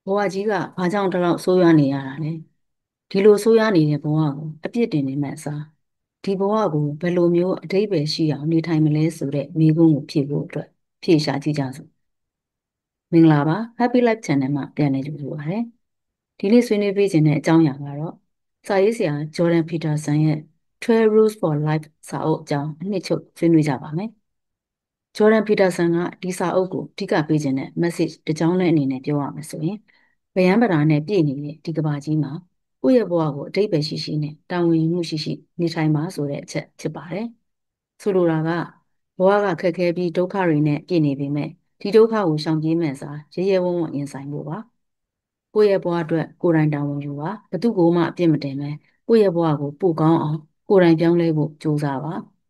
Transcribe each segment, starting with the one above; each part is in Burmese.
ဘဝကြီးကဘာကြောင့်တလောက်ဆိုးရွားနေရတာလဲဒီလိုဆိုးရွားနေတဲ့ဘဝကိုအပြစ်တင်နေမှအစားဒီဘဝကိုဘယ်လိုမျိုးအတိတ်ပဲရှိအောင်နေထိုင်မလဲဆိုတဲ့မိကုံးကိုဖြေဖို့အတွက်ဖြေရှာကြည့်ကြစို့မင်္ဂလာပါ Happy Life Channel မှာပြန်လည်ကြိုဆိုပါရစေဒီနေ့ဆွေးနွေးပေးခြင်းတဲ့အကြောင်းအရာကတော့စာရေးဆရာဂျော်ဒန်ပီတာဆန်ရဲ့12 Rules for Life စာအုပ်အကြောင်းအနှစ်ချုပ်ဆွေးနွေးကြပါမယ်ဂျော်ဒန်ပီတာဆန်ကဒီစာအုပ်ကိုအဓိကပေးခြင်းတဲ့ message တစ်ကြောင်းနဲ့အနေနဲ့ပြောရမယ်ဆိုရင်ဗယံပဓာနဲ့ပြည့်နေတဲ့ဒီကဘာကြီးမှာကိုယ့်ရဲ့ဘဝကိုအတိတ်ပဲရှိရှိနဲ့တာဝန်ယူမှုရှိရှိနေထိုင်ပါဆိုတဲ့အချက်ဖြစ်ပါတယ်။ဆိုလိုတာကဘဝကခက်ခဲပြီးဒုက္ခတွေနဲ့ပြည့်နေပေမဲ့ဒီဒုက္ခကိုရှောင်ပြေးမဲ့စားရဲရဲဝံ့ဝံ့ရင်ဆိုင်ဖို့ပါ။ကိုယ့်ရဲ့ဘဝအတွက်ကိုယ်တိုင်တာဝန်ယူပါဘသူ့ကိုမှအပြစ်မတင်ပဲကိုယ့်ရဲ့ဘဝကိုပိုကောင်းအောင်ကိုယ်တိုင်ပြောင်းလဲဖို့ကြိုးစားပါ။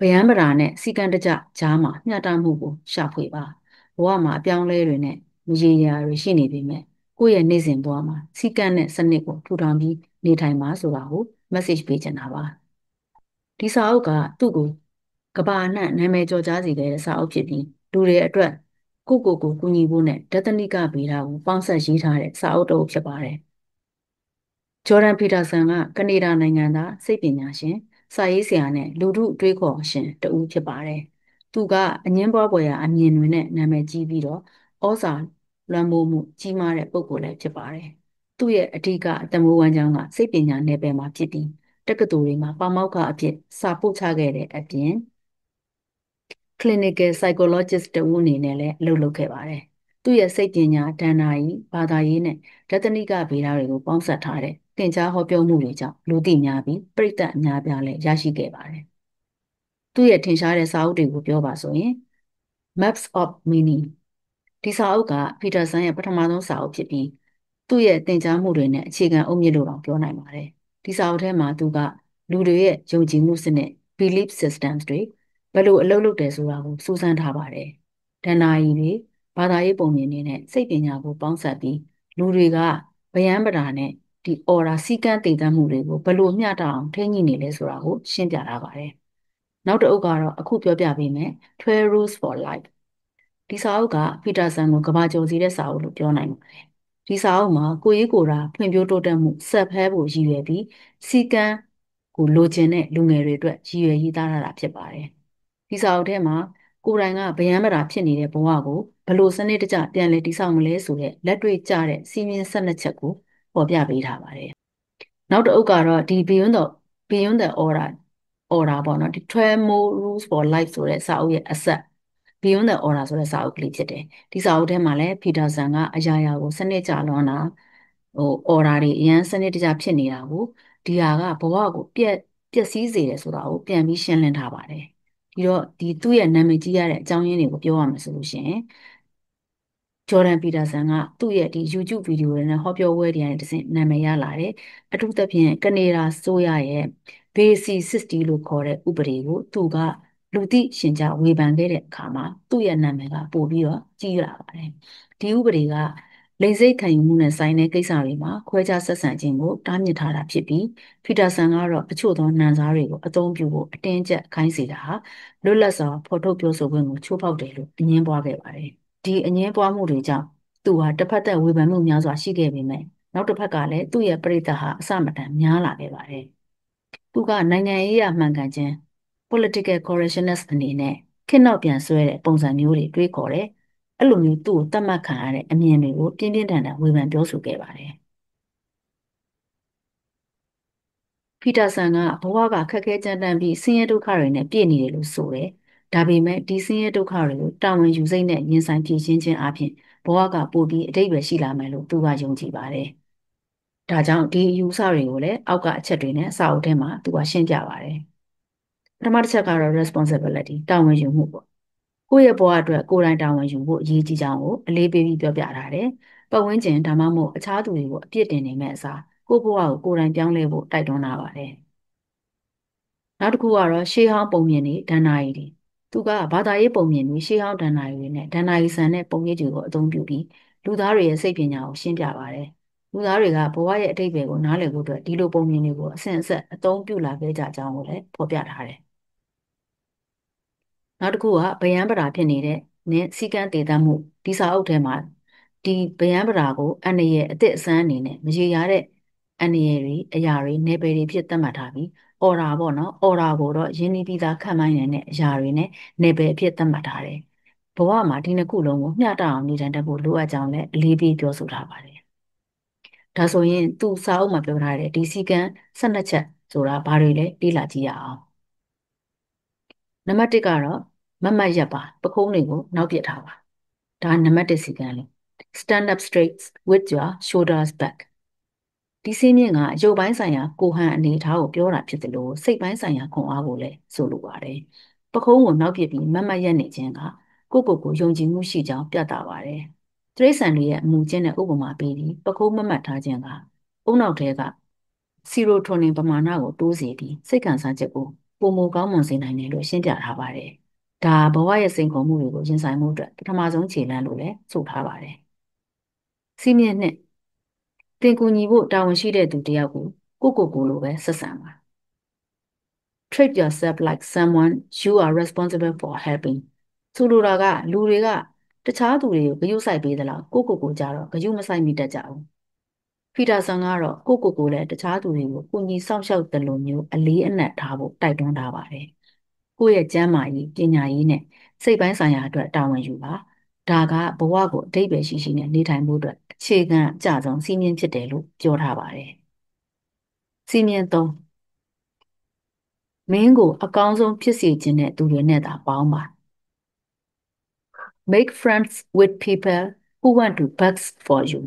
ဗယံပဓာနဲ့စီကံတကြကြားမှာမျှတမှုကိုရှာဖွေပါဘဝမှာအပြောင်းလဲတွေနဲ့မရေရာတွေရှိနေပေမဲ့ကိုယ့်ရဲ့နေ့စဉ်ဘဝမှာစီကံနဲ့စနစ်ကိုထူထောင်ပြီးနေထိုင်ပါဆိုတာကို message ပေးချင်တာပါဒီစာအုပ်ကသူ့ကိုကဘာအနှံ့နာမည်ကျော်ကြားစေခဲ့တဲ့စာအုပ်ဖြစ်ပြီးလူတွေအတွက်ကိုကူညီဖို့နဲ့ဒသနိကဗေဒကိုပေါင်းစပ်ရေးထားတဲ့စာအုပ်တစ်အုပ်ဖြစ်ပါတယ်ဂျော်ဒန်ပီတာဆန်ကကနေဒါနိုင်ငံသားစိတ်ပညာရှင်စာရေးဆရာနဲ့လူထုအတွေးခေါ်ရှင်တဦးဖြစ်ပါတယ်။သူကအငင်းပွားဖွယ်ရာအမြင်တွေနဲ့နာမည်ကြီးပြီးတော့ဩဇာလွှမ်းမိုးမှုကြီးမားတဲ့ပုဂ္ဂိုလ်လည်းဖြစ်ပါတယ်။သူ့ရဲ့အဓိကအတမိုးဝမ်းကြောင်းကစိတ်ပညာနယ်ပယ်မှာဖြစ်ပြီးတက္ကသိုလ်တွေမှာပါမောက္ခအဖြစ်စာပို့ချခဲ့တဲ့အပြင် clinical psychologist တဦးအနေနဲ့လည်းအလုပ်လုပ်ခဲ့ပါတယ်။သူ့ရဲ့စိတ်ပညာဒဏ္ဍာရီဘာသာရေးနဲ့ဒသနိကဗေဒတွေကိုပေါင်းစပ်ထားတဲ့သင်ကြားဟောပြောမှုတွေကြောင့်လူသိများပြီးပရိသတ်အများပြားလည်းရရှိခဲ့ပါတယ်။သူ့ရဲ့ထင်ရှားတဲ့စာအုပ်တွေကိုပြောပါဆိုရင် Maps of Meaning ဒီစာအုပ်ကပီတာဆန်ရဲ့ပထမဆုံးစာအုပ်ဖြစ်ပြီးသူ့ရဲ့သင်ကြားမှုတွေနဲ့အခြေခံအုတ်မြစ်လို့တောင်ပြောနိုင်ပါတယ်။ဒီစာအုပ်ထဲမှာသူကလူတွေရဲ့ယုံကြည်မှုစနစ် belief systems တွေဘယ်လိုအလုပ်လုပ်တယ်ဆိုတာကိုစူးစမ်းထားပါတယ်။ဒဏ္ဍာရီတွေဘာသာရေးပုံမြင်တွေနဲ့စိတ်ပညာကိုပေါင်းစပ်ပြီးလူတွေကဗယံပဓာနဲ့ဒီ aura စီကံတည်တတ်မှုတွေကိုဘယ်လိုမျှတအောင်ထိန်းညှိနေလဲဆိုတာကိုရှင်းပြထားပါတယ်။နောက်တစ်အုပ်ကတော့အခုပြောပြပေးမယ်12 rules for life ဒီစာအုပ်ကပီတာဆန်ကိုကဘာကျော်စီတဲ့စာအုပ်လို့ပြောနိုင်ပါတယ်ဒီစာအုပ်မှာကိုရေးကိုယ်တာဖွံ့ဖြိုးတိုးတက်မှုဆက်ဖဲဖို့ရည်ရွယ်ပြီးစီကံကိုလိုချင်တဲ့လူငယ်တွေအတွက်ရည်ရွယ်ရေးသားထားတာဖြစ်ပါတယ်ဒီစာအုပ်ထဲမှာကိုယ်တိုင်ကဗျမ်းမတာဖြစ်နေတဲ့ဘဝကိုဘယ်လိုစနစ်တကျပြန်လည်တည်ဆောက်မလဲဆိုတဲ့လက်တွေ့ကျတဲ့စီမင်း12ချက်ကိုပေါ်ပြပေးထားပါတယ်နောက်တစ်အုပ်ကတော့ဒီ beyond the order ပေါ့နော်ဒီ12 more rules for life ဆိုတဲ့စာအုပ်ရဲ့အဆက် Beyond the Order ဆိုတဲ့စာအုပ်ကလေးဖြစ်တယ်ဒီစာအုပ်ထဲမှာလည်းပီတာဆန်ကအရာရာကိုစနစ်ကျလွန်တာorder တွေအရန်စနစ်တကျဖြစ်နေတာကိုဒီဟာကဘဝကိုပျက်စီးစေတယ်ဆိုတာကိုပြန်ပြီးရှင်းလင်းထားပါတယ်ဒီတော့ဒီသူ့ရဲ့နာမည်ကြီးရတဲ့အကြောင်းရင်းတွေကိုပြောရမယ်ဆိုလို့ရှိရင်ဂျော်ဒန်ပီတာဆန်ကသူ့ရဲ့ဒီ YouTube ဗီဒီယိုတွေနဲ့ဟောပြောပွဲတွေကနေတဆင့်နာမည်ရလာတယ်အထူးသဖြင့်ကနေဒါဆိုရရဲ့ဘေစီ60လို့ခေါ်တဲ့ဥပဒေကိုသူကလူသိရှင်ကြားဝေဖန်ခဲ့တဲ့အခါမှာသူ့ရဲ့နာမည်ကပို့ပြီးတော့ကြီးလာပါတယ်ဒီဥပဒေကလိင်စိတ်ခံယူမှုနဲ့ဆိုင်တဲ့ကိစ္စတွေမှာခွဲခြားဆက်ဆံခြင်းကိုတားမြစ်ထားတာဖြစ်ပြီးပီတာဆန်ကတော့အချို့သောနှံစားတွေကိုအသုံးပြုဖို့အတင်းကျပ်ခိုင်းစေတာဟာလွတ်လပ်စွာဖော်ထုတ်ပြောဆိုခွင့်ကိုချိုးဖောက်တယ်လို့အငြင်းပွားခဲ့ပါတယ်ဒီအငြင်းပွားမှုတွေကြောင့်သူဟာတစ်ဖက်သက်ဝေဖန်မှုများစွာရှိခဲ့ပေမဲ့နောက်တစ်ဖက်ကလည်းသူ့ရဲ့ပရိသတ်ဟာအစမတန်များလာခဲ့ပါတယ်သူကနိုင်ငံရေးအမှန်ကန်ခြင်း political correctness အနေနဲ့ခေတ်နောက်ပြန်ဆွဲတဲ့ပုံစံမျိုးတွေတွေးခေါ်တယ်အဲ့လိုမျိုးသူ့ကိုတတ်မှတ်ခံရတဲ့အမြင်တွေကိုပြင်းပြင်းထန်ထန်ဝေဖန်ပြောဆိုခဲ့ပါတယ်ပီတာဆန်ကဘဝကခက်ခဲကြမ်းတမ်းပြီးဆင်းရဲဒုက္ခတွေနဲ့ပြည့်နေတယ်လို့ဆိုတယ်ဒါပေမဲ့ဒီဆင်းရဲဒုက္ခတွေကိုတာဝန်ယူစိတ်နဲ့ရင်ဆိုင်ဖြေရှင်းခြင်းအပြင်ဘဝကပိုပြီးအတိတ်ပဲရှိလာမယ်လို့သူကယုံကြည်ပါတယ်။ဒါကြောင့်ဒီအယူဆတွေကိုလည်းအောက်ကအချက်တွေနဲ့စာအုပ်ထဲမှာသူကရှင်းပြပါတယ်။ပထမတစ်ချက်ကတော့ responsibility တာဝန်ယူမှုပေါ့။ကိုယ့်ရဲ့ဘဝအတွက်ကိုယ်တိုင်တာဝန်ယူဖို့အရေးကြီးကြောင်းကိုအလေးပေးပြီးပြောပြထားတယ်။ပတ်ဝန်းကျင်ဒါမှမဟုတ်အခြားသူတွေကိုအပြစ်တင်နေမဲ့အစားကိုယ့်ဘဝကိုကိုယ်တိုင်ပြောင်းလဲဖို့တိုက်တွန်းထားပါတယ်။နောက်တစ်ခုကတော့ရှေးဟောင်းပုံမြင်တွေဒဏ္ဍာရီတွေသူကဘာသာရေးပုံမြင်တွေရှေးဟောင်းဒဏ္ဍာရီတွေနဲ့ဒဏ္ဍာရီဆန်တဲ့ပုံရိပ်တွေကိုအသုံးပြုပြီးလူသားတွေရဲ့စိတ်ပညာကိုရှင်းပြပါတယ်လူသားတွေကဘဝရဲ့အတိတ်ပဲကိုနားလည်ဖို့အတွက်ဒီလိုပုံမြင်တွေကိုအစဉ်အဆက်အသုံးပြုလာခဲ့ကြကြောင်းကိုလည်းဖော်ပြထားတယ်နောက်တစ်ခုကဗယံပဓာဖြစ်နေတဲ့နဲ့စီကံတည်တတ်မှုဒီစာအုပ်ထဲမှာ ဒီဗယံပရာကိုအန္တရာယ်အသစ်အဆန်းအနေနဲ့မရေရာတဲ့အန္တရာယ်တွေအရာတွေနယ်ပယ်တွေဖြစ်သတ်မှတ်ထားပြီးအော်ဒါပေါ့နော်အော်ဒါကိုတော့ရင်းနှီးပြီးသားခံမိုင်းနိုင်တဲ့အရာတွေနဲ့နယ်ပယ်အဖြစ်သတ်မှတ်ထားတယ်ဘဝမှာဒီနှစ်ခုလုံးကိုမျှတအောင်နေထိုင်တတ်ဖို့လိုအပ်ကြောင်းလည်းအလေးပေးပြောဆိုထားပါတယ်ဒါဆိုရင်သူစာအုပ်မှာပြောထားတဲ့ဒီစည်းကမ်း12ချက်ဆိုတာဘာတွေလဲလေ့လာကြည့်ရအောင်နံပါတ်1ကတော့မတ်မတ်ရပ်ပါပခုံးတွေကိုနောက်ပြစ်ထားပါဒါနံပါတ်1စီကံလေ stand up straight with your shoulders back ဒီစည်းမျဉ်းကအယုတ်ပိုင်းဆိုင်ရာကိုဟန်အနေအထားကိုပြောတာဖြစ်တယ်လို့စိတ်ပိုင်းဆိုင်ရာခွန်အားကိုလည်းဆိုလိုပါတယ်ပခုံးကိုနောက်ပြစ်ပြီးမတ်မတ်ရပ်နေခြင်းကကိုယုံကြည်မှုရှိကြောင်းပြသပါတယ်တိရစ္ဆာန်တွေရဲ့အမှုချင်းတဲ့ဥပမာပေးပြီးပခုံးမတ်မတ်ထားခြင်းကအုံနောက်ထဲကဆီရိုတိုနင်ပမာဏကိုတိုးစေပြီးစိတ်ခံစားချက်ကိုပုံမကောင်းမွန်စေနိုင်တယ်လို့ရှင်းပြထားပါတယ်ဒါဘဝရဲ့စိန်ခေါ်မှုတွေကိုရင်ဆိုင်မှုအတွက်ပထမဆုံးခြေလှမ်းလို့လည်းဆိုထားပါတယ်။စီးမြင့်နှစ်တင်ကူညီဖို့တာဝန်ရှိတဲ့သူတယောက်ကိုလိုပဲဆက်ဆံပါ။ Treat yourself like someone you are responsible for helping ဆိုလိုတာကလူတွေကတခြားသူတွေကိုဂရုစိုက်ပေးသလားကိုကြတော့ဂရုမစိုက်မိတတ်ကြဘူး။ဖီတာဆန်ကတော့ကိုလည်းတခြားသူတွေကိုကိုကြီးစောင့်ရှောက်တယ်လို့မျိုးအလေးအနက်ထားဖို့တိုက်တွန်းထားပါတယ်။ကိုယ့်ရဲ့ကျန်းမာရေးပညာရေးနဲ့စိတ်ပိုင်းဆိုင်ရာအတွက်တာဝန်ယူပါဒါကဘဝကိုအဓိပ္ပာယ်ရှိနေထိုင်မှုအတွက်အခြေခံအကျဆုံးစီးမြင်ဖြစ်တယ်လို့ပြောထားပါတယ်။စီးမြင်3မင်းကိုအကောင်းဆုံးဖြစ်စေခြင်းတဲ့သူတွေနဲ့သာပေါင်းပါ Make friends with people who want to best for you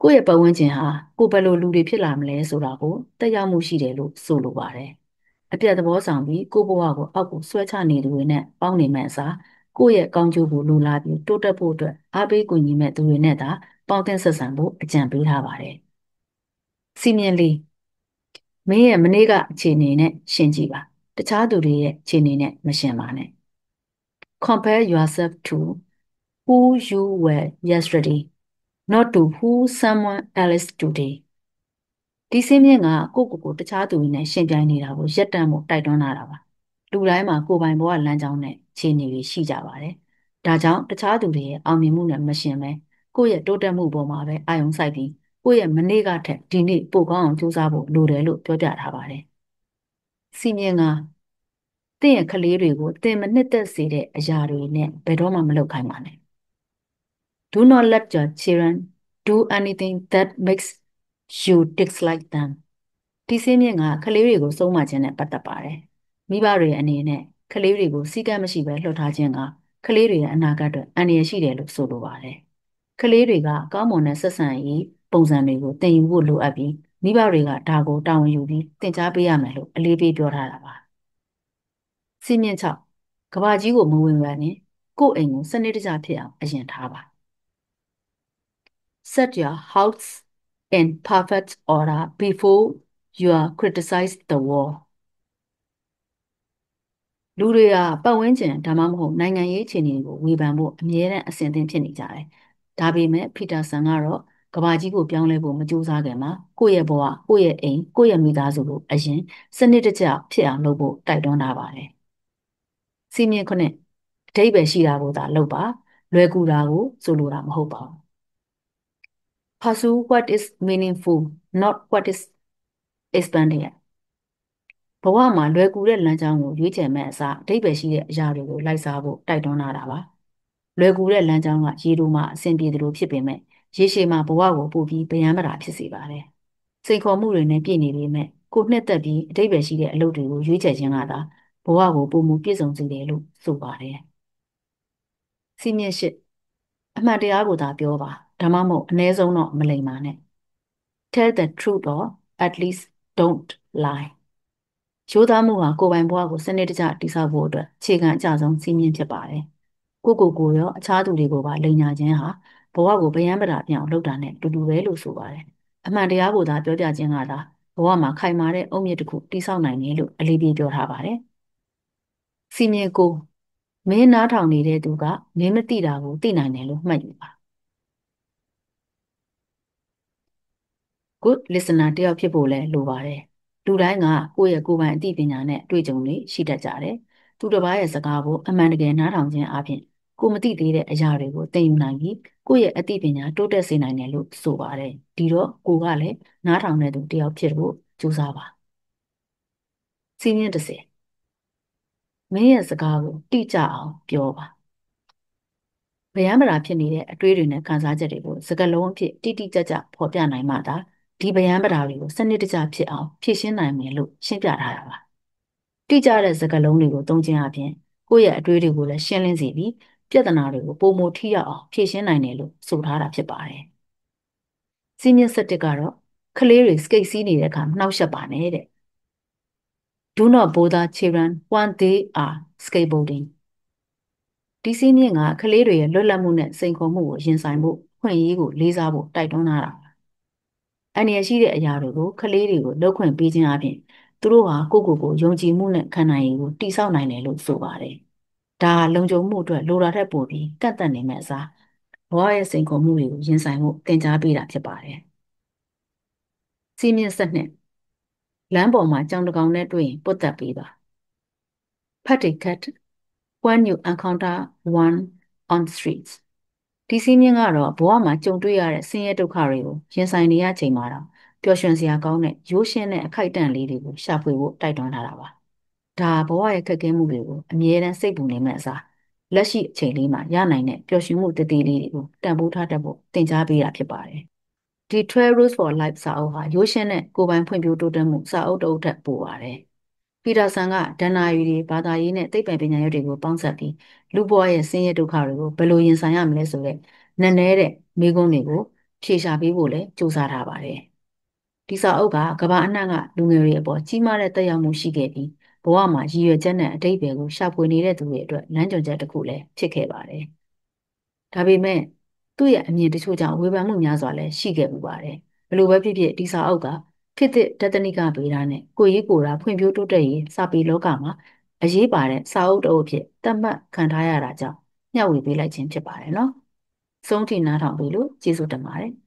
ကိုယ့်ရဲ့ပတ်ဝန်းကျင်ဟာကိုယ်ဘယ်လိုလူတွေဖြစ်လာမလဲဆိုတာကိုတက်ရောက်မှုရှိတယ်လို့ဆိုလိုပါတယ်။အပြတ်သဘောဆောင်ပြီးကိုယ့်ဘဝကိုအောက်ကိုဆွဲချနေသူတွေနဲ့ပေါင်းနေမှအစားကိုယ့်ရဲ့ကောင်းကျိုးကိုလိုလားပြီးတိုးတက်ဖို့အတွက်အားပေးကူညီမဲ့သူတွေနဲ့သာပေါင်းသင်းဆက်ဆံဖို့အကြံပေးထားပါတယ်။စီမင်းလေးမင်းရဲ့မနေ့ကအခြေအနေနဲ့ရှင်းကြည့်ပါ။တခြားသူတွေရဲ့အခြေအနေနဲ့မရှင်းပါနဲ့။ Compare yourself to who you were yesterday, not to who someone else today. ဒီစင်းမြင့်ကကိုတခြားသူတွေနဲ့ရှင်ပြိုင်နေတာကိုရက်တန့်မှုတိုက်တွန်းလာတာပါလူတိုင်းမှာကိုယ်ပိုင်ဘဝလမ်းကြောင်းနဲ့ခြေအနေတွေရှိကြပါတယ်ဒါကြောင့်တခြားသူတွေရဲ့အောင်မြင်မှုနဲ့မရှင်ပဲကိုယ့်ရဲ့တိုးတက်မှုပေါ်မှာပဲအာရုံစိုက်ပြီးကိုယ့်ရဲ့မနေ့ကထက်ဒီနေ့ပိုကောင်းအောင်ကြိုးစားဖို့လိုတယ်လို့ပြောပြထားပါတယ်စီမြင့်ကတင့်ရဲ့ကလေးတွေကိုတင်မနှစ်သက်စေတဲ့အရာတွေနဲ့ဘယ်တော့မှမလုပ်ခိုင်းပါနဲ့ Do not let your children do anything that makes you dislike them ဒီစင်းမြင့်ကကလေးတွေကိုစုံမခြင်းနဲ့ပတ်သက်ပါတယ်မိဘတွေအနေနဲ့ကလေးတွေကိုစီကံမရှိပဲလှုပ်ထားခြင်းကကလေးတွေရဲ့အနာဂတ်အတွက်အန္တရာယ်ရှိတယ်လို့ဆိုလိုပါတယ်ကလေးတွေကကောင်းမွန်တဲ့ဆက်ဆံရေးပုံစံတွေကိုသင်ယူဖို့လိုအပ်ပြီးမိဘတွေကဒါကိုတာဝန်ယူပြီးသင်ကြားပေးရမယ်လို့အလေးပေးပြောထားတာပါစင်းမြင့်6ကဘာကြီးကိုမဝင်ရနဲ့ကိုယ့်အိမ်ကိုစနစ်တကျဖြစ်အောင်အရင်ထားပါ Set your house in perfect order before you are criticize the war လူတွေကပတ်ဝန်းကျင်ဒါမှမဟုတ်နိုင်ငံရေးအခြေအနေကိုဝေဖန်ဖို့အမြဲတမ်းအဆင်သင့်ဖြစ်နေကြတယ်။ဒါပေမဲ့ပီတာဆန်ကတော့ကဘာကြီးကိုပြောင်းလဲဖို့မကြိုးစားခင်မှာကိုယ့်ရဲ့ဘဝကိုယ့်ရဲ့အိမ်ကိုယ့်ရဲ့မိသားစုကိုအရင်စနစ်တကျဖြစ်အောင်လုပ်ဖို့တိုက်တွန်းထားပါတယ်။စီမင်းခုနှစ်အဓိပ္ပာယ်ရှိတာကိုသာလုပ်ပါလွယ်ကူတာကိုဆိုလိုတာမဟုတ်ပါဘူး။ Pursue what is meaningful, not what is expedient ဘဝမှာလွယ်ကူတဲ့လမ်းကြောင်းကိုရွေးချယ်မဲ့အစားအဓိပ္ပာယ်ရှိတဲ့အရာတွေကိုလိုက်စားဖို့တိုက်တွန်းလာတာပါလွယ်ကူတဲ့လမ်းကြောင်းကရေတိုမှာအဆင်ပြေသလိုဖြစ်ပေမဲ့ရေရှည်မှာဘဝကိုပို့ပြီးဗျံပရာဖြစ်စေပါတယ်စိန်ခေါ်မှုတွေနဲ့ပြည့်နေပေမဲ့ကိုနှစ်သက်ပြီးအဓိပ္ပာယ်ရှိတဲ့အလုပ်တွေကိုရွေးချယ်ခြင်းကသာဘဝကိုပုံမူပြည့်စုံစေတယ်လို့ဆိုပါတယ်စီမင်းရှိအမှန်တရားကိုသာပြောပါဒါမှမဟုတ်အ ਨੇ ဆုံးတော့မလိမ္မာနဲ့ Tell the truth or at least don't lie ရိုးသားမှုဟာကိုယ်ပိုင်ဘဝကိုစနစ်တကျတည်ဆောက်ဖို့အတွက်အခြေခံအကျဆုံးစီးမြင်ဖြစ်ပါတယ်။ကိုရောအခြားသူတွေကိုပါလိန်ညာခြင်းဟာဘဝကိုဗျံပရာပြောင်းလုပ်တာနဲ့တူတူပဲလို့ဆိုပါတယ်။အမှန်တရားကိုသာပြောပြခြင်းကသာဘဝမှာခိုင်မာတဲ့အုတ်မြစ်တစ်ခုတည်ဆောက်နိုင်တယ်လို့အလေးပေးပြောထားပါတယ်။စီမင်းကိုမင်းနားထောင်နေတဲ့သူကမင်းမသိတာကိုသိနိုင်တယ်လို့မှတ်ယူပါ။ Good listener တယောက်ဖြစ်ဖို့လည်းလိုပါတယ်။လူတိုင်းကကိုယ့်ရဲ့ကိုယ်ပိုင်အသိပညာနဲ့တွေ့ကြုံတွေရှိတတ်ကြတယ်။သူတစ်ပါးရဲ့စကားကိုအမှန်တကယ်နားထောင်ခြင်းအပြင် ကိုမသိသေးတဲ့အရာတွေကိုသင်ယူနိုင်ပြီးကိုယ့်ရဲ့အသိပညာတိုးတက်စေနိုင်တယ်လို့ဆိုပါတယ်ဒီတော့ကိုကလည်းနားထောင်တဲ့သူတယောက်ဖြစ်ဖို့ကြိုးစားပါစီးမြင့်30မင်းရဲ့စကားကိုတိကျအောင်ပြောပါဗျမ်းမရာဖြစ်နေတဲ့အတွေးတွေနဲ့ခံစားချက်တွေကိုစကားလုံးအဖြစ်တိတိကျကျဖော်ပြနိုင်မှသာဒီဗျမ်းမရာတွေကိုစနစ်တကျဖြစ်အောင်ဖြည့်ရှင်းနိုင်မယ်လို့ရှင်းပြထားတာပါတိကျတဲ့စကားလုံးတွေကိုသုံးခြင်းအပြင်ကိုယ့်ရဲ့အတွေးတွေကိုလည်းရှင်းလင်းစေပြီးပြဿနာတွေကိုပုံမထိရောက်အောင်ဖြေရှင်းနိုင်တယ်လို့ဆိုထားတာဖြစ်ပါတယ်။စီးမြင့်7ကတော့ကလေးတွေစကိတ်စီးနေတဲ့အခါနှောက်ယှက်ပါနဲ့တဲ့။ Do not bother children when they are skateboarding ဒီစီးမြင့်ကကလေးတွေရဲ့လွတ်လပ်မှုနဲ့စိန်ခေါ်မှုကိုရင်ဆိုင်ဖို့ခွင့်အရေးကိုလေးစားဖို့တိုက်တွန်းထားတာပါ။အန္တရာယ်ရှိတဲ့အရာတွေကိုကလေးတွေကိုလုပ်ခွင့်ပေးခြင်းအပြင်သူတို့ဟာကိုယ့်ကိုယ်ကိုယုံကြည်မှုနဲ့ခံနိုင်ရည်ကိုတည်ဆောက်နိုင်တယ်လို့ဆိုပါတယ်။ဒါလုံခြုံမှုအတွက်လိုတာထက်ပိုပြီးကန့်သတ်နေမဲ့အစားဘဝရဲ့စိန်ခေါ်မှုတွေကိုရင်ဆိုင်ဖို့သင်ကြားပေးတာဖြစ်ပါတယ်။စီးမြင့်7လမ်းပေါ်မှာကြောင်တကောင်နဲ့တွေ့ရင်ပုတ်တက်ပေးပါ။ Paticat when you encounter one on the streets ဒီစီးမြင့်ကတော့ဘဝမှာကြုံတွေ့ရတဲ့ဆင်းရဲဒုက္ခတွေကိုရင်ဆိုင်နေရချိန်မှာတော့ပျော်ရွှင်စရာကောင်းတဲ့ရိုးရှင်းတဲ့အခိုက်အတန့်လေးတွေကိုရှာဖွေဖို့တိုက်တွန်းထားတာပါ။ဒါဘဝရဲ့ခက်ခဲမှုတွေကိုအမြဲတမ်းစိတ်ပူနေမဲ့အစားလက်ရှိအချိန်လေးမှာရနိုင်တဲ့ပျော်ရွှင်မှုတည်တည်လေးတွေကိုတန်ဖိုးထားတတ်ဖို့သင်ကြားပေးတာဖြစ်ပါတယ်။ဒီ12 Rules for Life စာအုပ်ဟာရိုးရှင်းတဲ့ကိုယ်ပိုင်ဖွံ့ဖြိုးတိုးတက်မှုစာအုပ်တစ်အုပ်ထက်ပိုပါတယ်။ပီတာဆန်ကဒဏ္ဍာရီတွေဘာသာရေးနဲ့သိပ္ပံပညာရပ်တွေကိုပေါင်းစပ်ပြီးလူဘဝရဲ့ဆင်းရဲဒုက္ခတွေကိုဘယ်လိုရင်ဆိုင်ရမလဲဆိုတဲ့နက်နဲတဲ့မိကွန်းတွေကိုဖြေရှာပေးဖို့လည်းစူးစမ်းထားပါတယ်။ဒီစာအုပ်ကကမ္ဘာအနှံ့ကလူငယ်တွေအပေါ်ကြီးမားတဲ့သက်ရောက်မှုရှိခဲ့ပြီးဘဝမှာရည်ရွယ်ချက်နဲ့အတိတ်တွေကိုရှာဖွေနေတဲ့သူတွေအတွက်လမ်းညွှန်ချက်တစ်ခုလည်းဖြစ်ခဲ့ပါတယ်။ဒါပေမဲ့သူ့ရဲ့အမြင်တချို့ကြောင့်ဝေဖန်မှုများစွာလည်းရှိခဲ့ပူပါတယ်။ဘယ်လိုပဲဖြစ်ဖြစ်ဒီစာအုပ်ကခေတ်သစ်တက္ကနိကဗေဒနဲ့ကိုယ်ရေးကိုယ်တာဖွံ့ဖြိုးတိုးတက်ရေးစာပေလောကမှာအရေးပါတဲ့စာအုပ်တစ်အုပ်ဖြစ်သတ်မှတ်ခံထားရတာကြောင့်မျှဝေပေးလိုက်ခြင်းဖြစ်ပါတယ်နော်။ဆုံးထိနားထောင်ပြီလို့ကျေးဇူးတင်ပါတယ်။